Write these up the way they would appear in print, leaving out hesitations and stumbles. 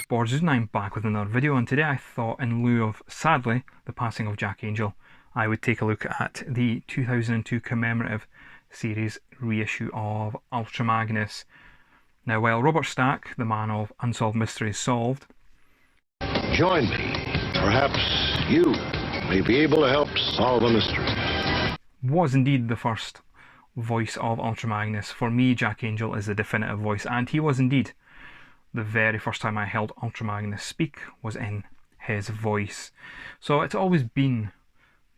Borges and I'm back with another video, and today I thought, in lieu of, sadly, the passing of Jack Angel, I would take a look at the 2002 Commemorative series reissue of Ultra Magnus. Now, while Robert Stack, the man of Unsolved Mysteries Solved, join me. Perhaps you may be able to help solve a mystery, was indeed the first voice of Ultra Magnus, for me Jack Angel is the definitive voice, and he was indeed. The very first time I heard Ultra Magnus speak was in his voice. So it's always been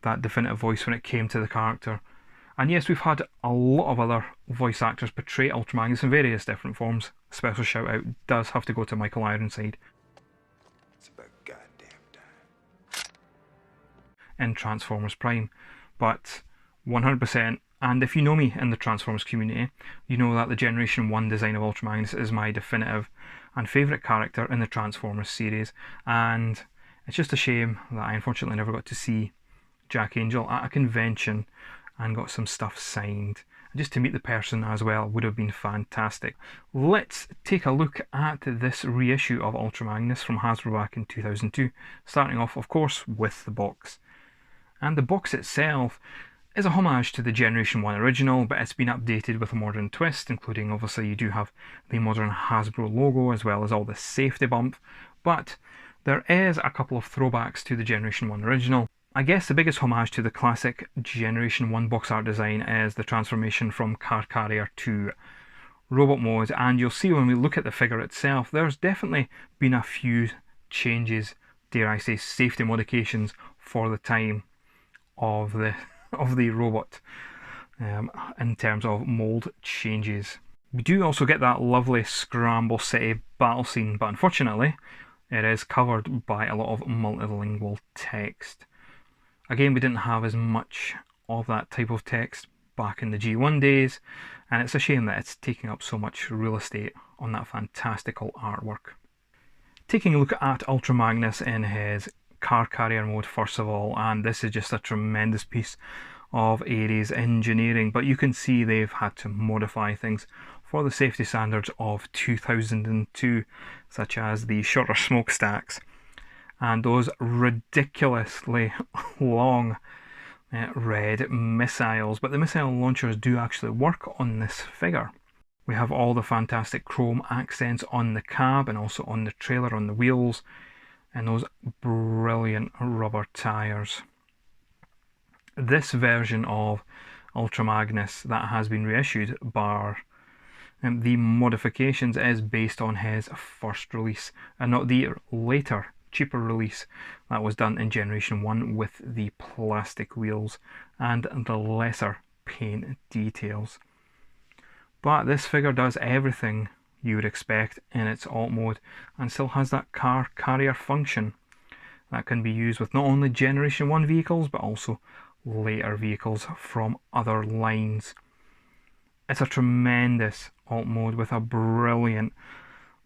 that definitive voice when it came to the character. And yes, we've had a lot of other voice actors portray Ultra Magnus in various different forms. Special shout out does have to go to Michael Ironside. It's about goddamn time. In Transformers Prime. But 100%, and if you know me in the Transformers community, you know that the Generation 1 design of Ultra Magnus is my definitive and favourite character in the Transformers series, and it's just a shame that I unfortunately never got to see Jack Angel at a convention and got some stuff signed. And just to meet the person as well would have been fantastic. Let's take a look at this reissue of Ultra Magnus from Hasbro back in 2002, starting off, of course, with the box. And the box itself is a homage to the Generation 1 original, but it's been updated with a modern twist, including, obviously, you do have the modern Hasbro logo as well as all the safety bump, but there is a couple of throwbacks to the Generation 1 original. I guess the biggest homage to the classic Generation 1 box art design is the transformation from car carrier to robot mode, and you'll see when we look at the figure itself, there's definitely been a few changes, dare I say, safety modifications for the time of the robot in terms of mould changes. We do also get that lovely Scramble City battle scene, but unfortunately it is covered by a lot of multilingual text. Again, we didn't have as much of that type of text back in the G1 days, and it's a shame that it's taking up so much real estate on that fantastical artwork. Taking a look at Ultra Magnus in his car carrier mode first of all, and this is just a tremendous piece of 80s engineering, but you can see they've had to modify things for the safety standards of 2002, such as the shorter smokestacks and those ridiculously long red missiles, but the missile launchers do actually work on this figure. We have all the fantastic chrome accents on the cab and also on the trailer, on the wheels, and those brilliant rubber tyres. This version of Ultra Magnus that has been reissued, bar the modifications, is based on his first release and not the later, cheaper release that was done in Generation 1 with the plastic wheels and the lesser paint details. But this figure does everything you would expect in its alt mode and still has that car carrier function that can be used with not only Generation 1 vehicles but also later vehicles from other lines. It's a tremendous alt mode with a brilliant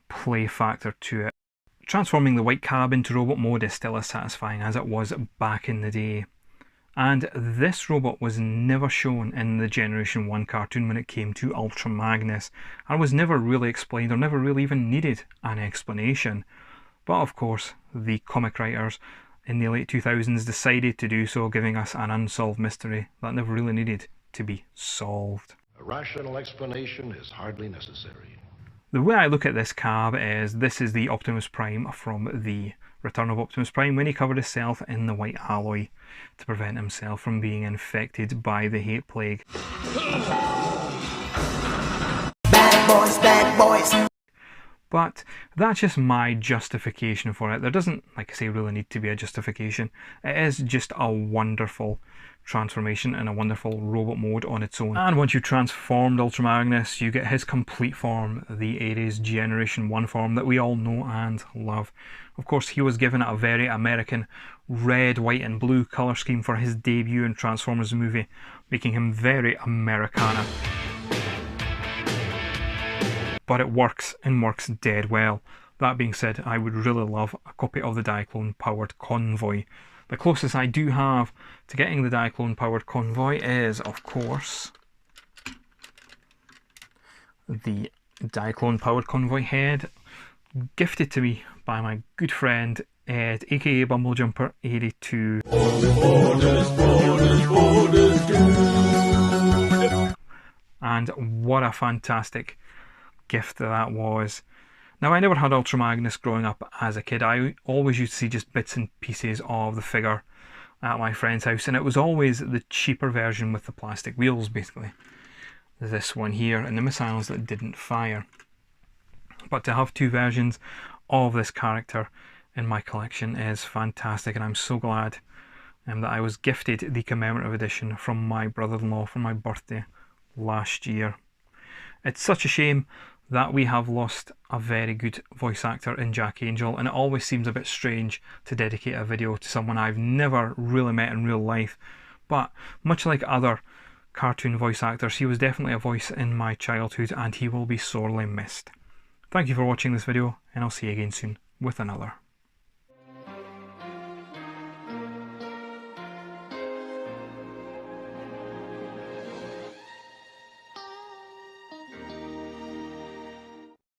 play factor to it. Transforming the white cab into robot mode is still as satisfying as it was back in the day. And this robot was never shown in the Generation 1 cartoon when it came to Ultra Magnus, and was never really explained or never really even needed an explanation. But of course, the comic writers in the late 2000s decided to do so, giving us an unsolved mystery that never really needed to be solved. a rational explanation is hardly necessary. The way I look at this cab is this is the Optimus Prime from the Return of Optimus Prime when he covered himself in the white alloy to prevent himself from being infected by the hate plague. Bad boys. But that's just my justification for it. There doesn't, like I say, really need to be a justification. It is just a wonderful transformation and a wonderful robot mode on its own. And once you've transformed Ultra Magnus, you get his complete form, the 80s Generation 1 form that we all know and love. Of course, he was given a very American red, white and blue colour scheme for his debut in Transformers the movie, making him very Americana. But it works, and works dead well. That being said, I would really love a copy of the Diaclone powered Convoy. The closest I do have to getting the Diaclone powered Convoy is, of course, the Diaclone powered Convoy head gifted to me by my good friend Ed, aka Bumblejumper82. And what a fantastic gift that was. Now, I never had Ultra Magnus growing up as a kid. I always used to see just bits and pieces of the figure at my friend's house, and it was always the cheaper version with the plastic wheels, basically. This one here, and the missiles that didn't fire. But to have two versions of this character in my collection is fantastic, and I'm so glad that I was gifted the commemorative edition from my brother-in-law for my birthday last year. It's such a shame that we have lost a very good voice actor in Jack Angel, and it always seems a bit strange to dedicate a video to someone I've never really met in real life, but much like other cartoon voice actors, he was definitely a voice in my childhood, and he will be sorely missed. Thank you for watching this video, and I'll see you again soon with another.